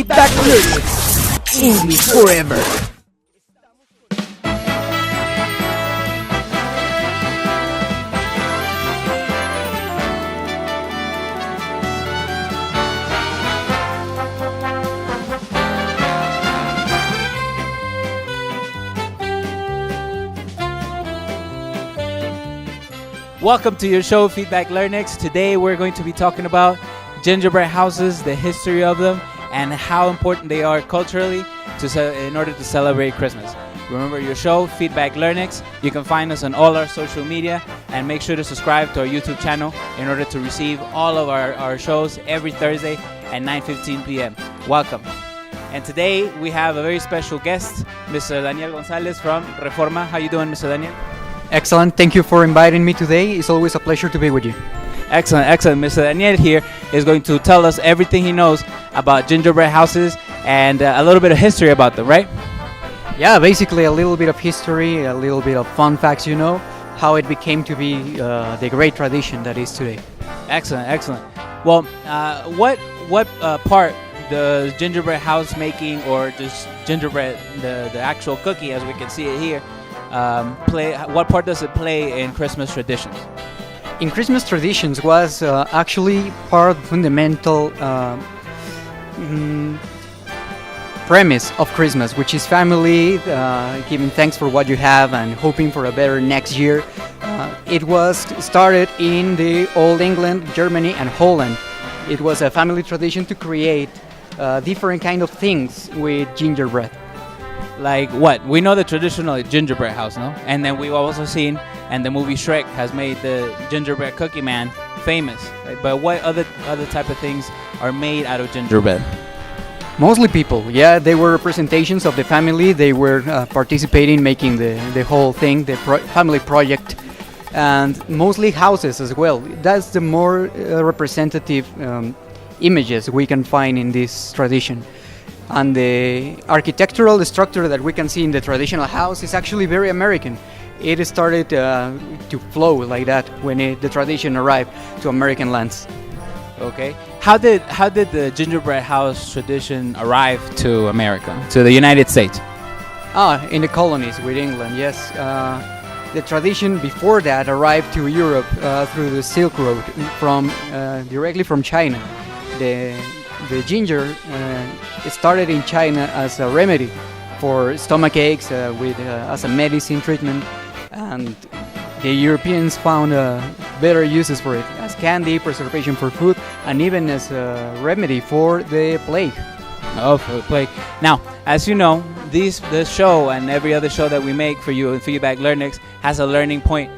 Feedback Learnex. English forever. Welcome to your show, Feedback Learnex. Today we're going to be talking about gingerbread houses, the history of them, and how important they are culturally in order to celebrate Christmas. Remember your show, Feedback Learnex. You can find us on all our social media, and make sure to subscribe to our YouTube channel in order to receive all of our shows every Thursday at 9:15 p.m. Welcome. And today we have a very special guest, Mr. Daniel Gonzalez from Reforma. How you doing, Mr. Daniel? Excellent. Thank you for inviting me today. It's always a pleasure to be with you. Excellent. Mr. Daniel here is going to tell us everything he knows about gingerbread houses and a little bit of history about them, right? Yeah, basically a little bit of history, a little bit of fun facts, how it became to be the great tradition that is today. Excellent. Well, what part the gingerbread house making, or just gingerbread, the actual cookie as we can see it here, what part does it play in Christmas traditions? In Christmas traditions was actually part fundamental premise of Christmas, which is family, giving thanks for what you have and hoping for a better next year. It was started in the Old England, Germany, and Holland. It was a family tradition to create different kind of things with gingerbread. Like what? We know the traditional gingerbread house, no? And then we've also seen, and the movie Shrek has made the gingerbread cookie man famous. Right? But what other type of things are made out of gingerbread? Mostly people, yeah. They were representations of the family. They were participating, making the whole thing, the family project. And mostly houses as well. That's the more representative images we can find in this tradition. And the architectural structure that we can see in the traditional house is actually very American. It started to flow like that when the tradition arrived to American lands. Okay. How did the gingerbread house tradition arrive to America, to the United States? In the colonies with England, yes. The tradition before that arrived to Europe through the Silk Road directly from China. The ginger started in China as a remedy for stomach aches, as a medicine treatment, and the Europeans found better uses for it as candy, preservation for food, and even as a remedy for the plague. Oh, for the plague. Now, as you know, this show and every other show that we make for you in Feedback Learnex has a learning point.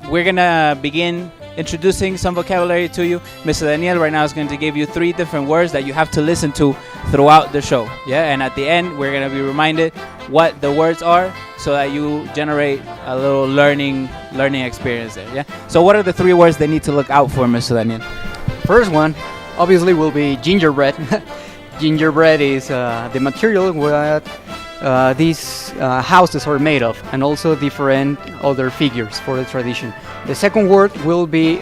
We're gonna begin introducing some vocabulary to you. Mr. Daniel right now is going to give you 3 different words that you have to listen to throughout the show. Yeah, and at the end we're going to be reminded what the words are so that you generate a little learning experience there. Yeah. So what are the 3 words they need to look out for, Mr. Daniel? First one obviously will be gingerbread. Gingerbread is the material what these houses are made of, and also different other figures for the tradition. The second word will be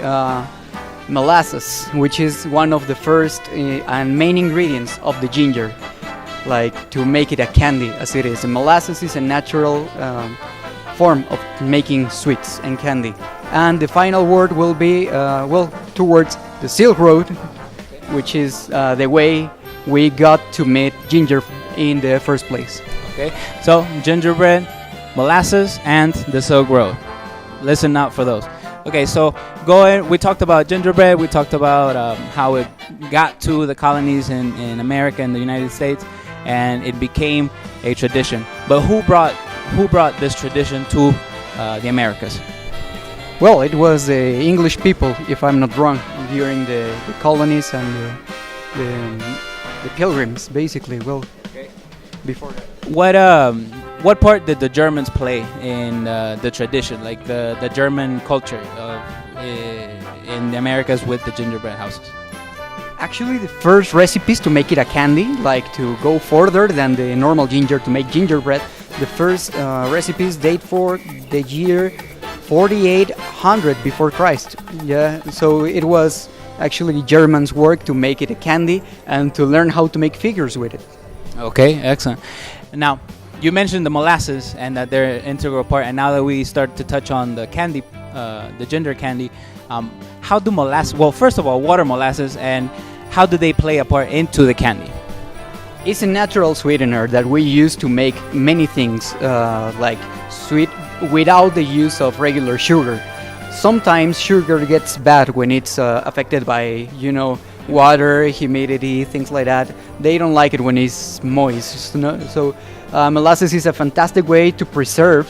molasses, which is one of the first and main ingredients of the ginger, like to make it a candy as it is. The molasses is a natural form of making sweets and candy. And the final word will be, towards the Silk Road, which is the way we got to meet ginger in the first place. Okay, so gingerbread, molasses, and the Silk Road. Listen out for those. Okay, so go ahead. We talked about gingerbread. We talked about how it got to the colonies in America and the United States, and it became a tradition. But who brought this tradition to the Americas? Well, it was the English people, if I'm not wrong, during the colonies and the pilgrims, basically. Well, okay. Before that. What part did the Germans play in the tradition, like the German culture in the Americas with the gingerbread houses? Actually, the first recipes to make it a candy, like to go further than the normal ginger to make gingerbread, the first recipes date for the year 4800 before Christ. Yeah, so it was actually Germans worked to make it a candy and to learn how to make figures with it. Okay, excellent. Now, you mentioned the molasses and that they're an integral part, and now that we start to touch on the candy, the ginger candy, how do molasses, well, first of all, water molasses, and how do they play a part into the candy? It's a natural sweetener that we use to make many things like sweet without the use of regular sugar. Sometimes sugar gets bad when it's affected by, water, humidity, things like that. They don't like it when it's moist. So molasses is a fantastic way to preserve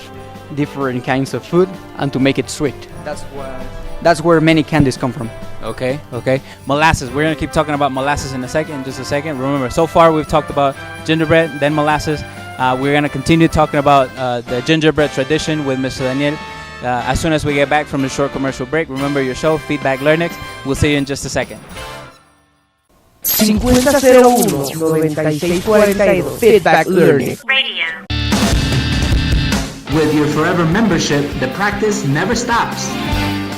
different kinds of food and to make it sweet. That's where many candies come from. Okay. Molasses. We're going to keep talking about molasses in just a second. Remember, so far we've talked about gingerbread, then molasses. We're going to continue talking about the gingerbread tradition with Mr. Daniel as soon as we get back from the short commercial break. Remember your show, Feedback Learnex. We'll see you in just a second. 5001-9642 Feedback Learnex. With your forever membership, the practice never stops.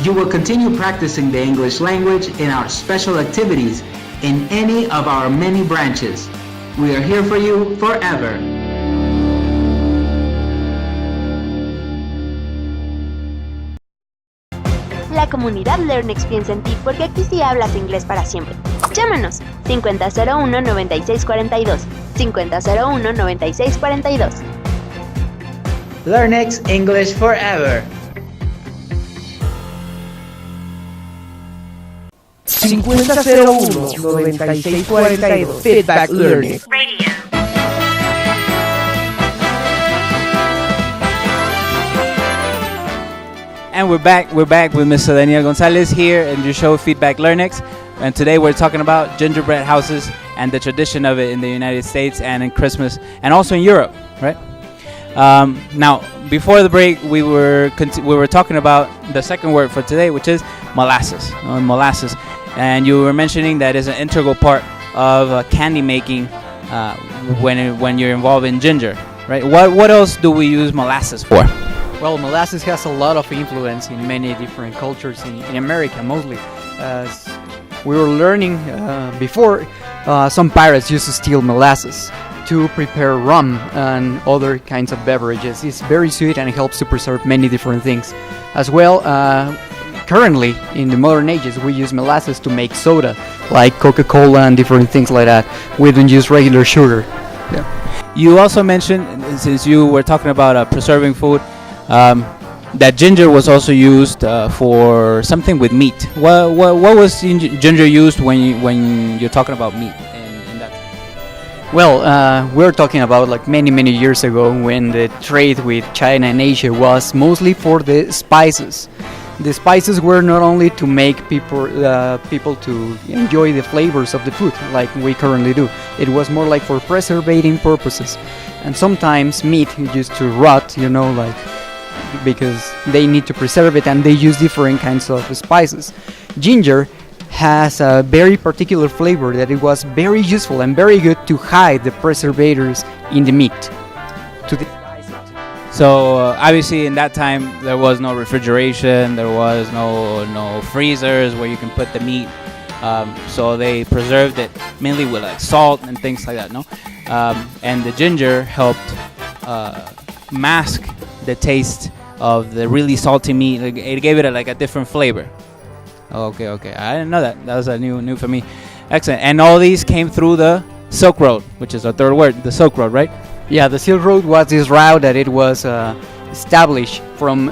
You will continue practicing the English language in our special activities in any of our many branches. We are here for you forever. La comunidad Learnex piensa en ti porque aquí sí hablas inglés para siempre. Llámanos 5001-9642, 5001-9642. Learnex English forever. 5001-9642 Feedback Learnex. And we're back with Mr. Daniel Gonzalez here in your show Feedback Learnex, and today we're talking about gingerbread houses and the tradition of it in the United States and in Christmas and also in Europe, right? Now, before the break, we were talking about the second word for today, which is molasses. Molasses, and you were mentioning that is an integral part of candy making when you're involved in ginger, right? What else do we use molasses for? Well, molasses has a lot of influence in many different cultures in America, mostly. As we were learning before, some pirates used to steal molasses to prepare rum and other kinds of beverages. It's very sweet and it helps to preserve many different things. As well, currently, in the modern ages, we use molasses to make soda, like Coca-Cola and different things like that. We don't use regular sugar. Yeah. You also mentioned, since you were talking about preserving food, that ginger was also used for something with meat. What was ginger used when you're talking about meat in that? Well, we're talking about like many years ago when the trade with China and Asia was mostly for the spices. The spices were not only to make people to enjoy the flavors of the food like we currently do. It was more like for preserving purposes. And sometimes meat used to rot, because they need to preserve it and they use different kinds of spices. Ginger has a very particular flavor that it was very useful and very good to hide the preservators in the meat. So obviously in that time there was no refrigeration, there was no freezers where you can put the meat. So they preserved it mainly with like salt and things like that, no? And the ginger helped mask the taste of the really salty meat. It gave it a different flavor. Okay. I didn't know that. That was a new for me. Excellent. And all these came through the Silk Road, which is our third word, the Silk Road, right? Yeah, the Silk Road was this route that it was established from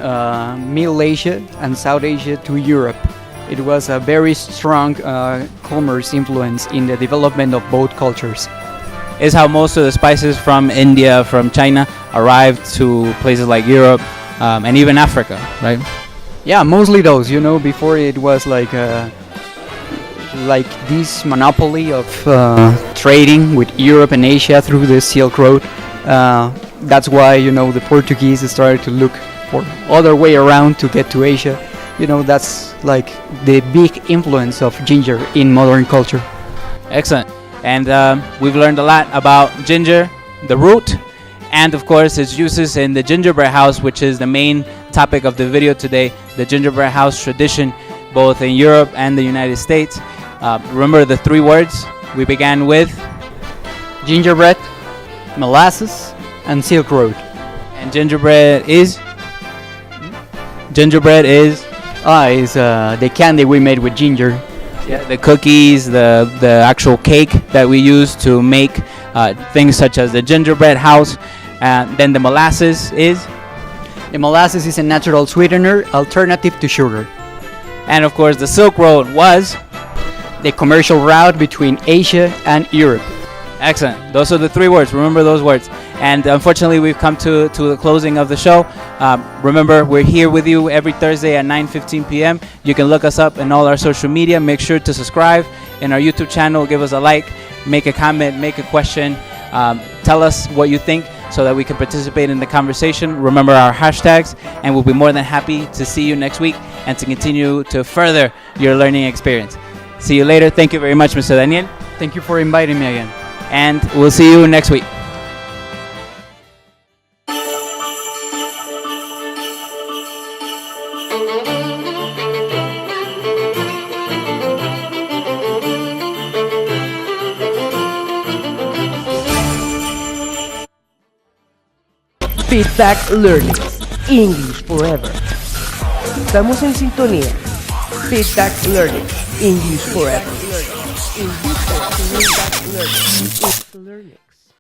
Middle Asia and South Asia to Europe. It was a very strong commerce influence in the development of both cultures. Is how most of the spices from India, from China, arrived to places like Europe and even Africa, right? Yeah, mostly those. Before it was like this monopoly of trading with Europe and Asia through the Silk Road. That's why the Portuguese started to look for other way around to get to Asia. That's like the big influence of ginger in modern culture. Excellent. And we've learned a lot about ginger, the root, and of course its uses in the gingerbread house, which is the main topic of the video today, the gingerbread house tradition, both in Europe and the United States. Remember the three words we began with? Gingerbread, molasses, and Silk Road. And gingerbread is? Gingerbread is? Is the candy we made with ginger. Yeah, the cookies, the actual cake that we use to make things such as the gingerbread house. And then the molasses is? The molasses is a natural sweetener alternative to sugar. And of course the Silk Road was? The commercial route between Asia and Europe. Excellent. Those are the three words. Remember those words. And unfortunately, we've come to the closing of the show. Remember, we're here with you every Thursday at 9:15 p.m. You can look us up in all our social media. Make sure to subscribe in our YouTube channel. Give us a like. Make a comment. Make a question. Tell us what you think so that we can participate in the conversation. Remember our hashtags. And we'll be more than happy to see you next week and to continue to further your learning experience. See you later. Thank you very much, Mr. Daniel. Thank you for inviting me again. And we'll see you next week. Feedback Learnex, English Forever. Estamos en sintonía. Feedback Learnex, English Forever. Feedback Learnex.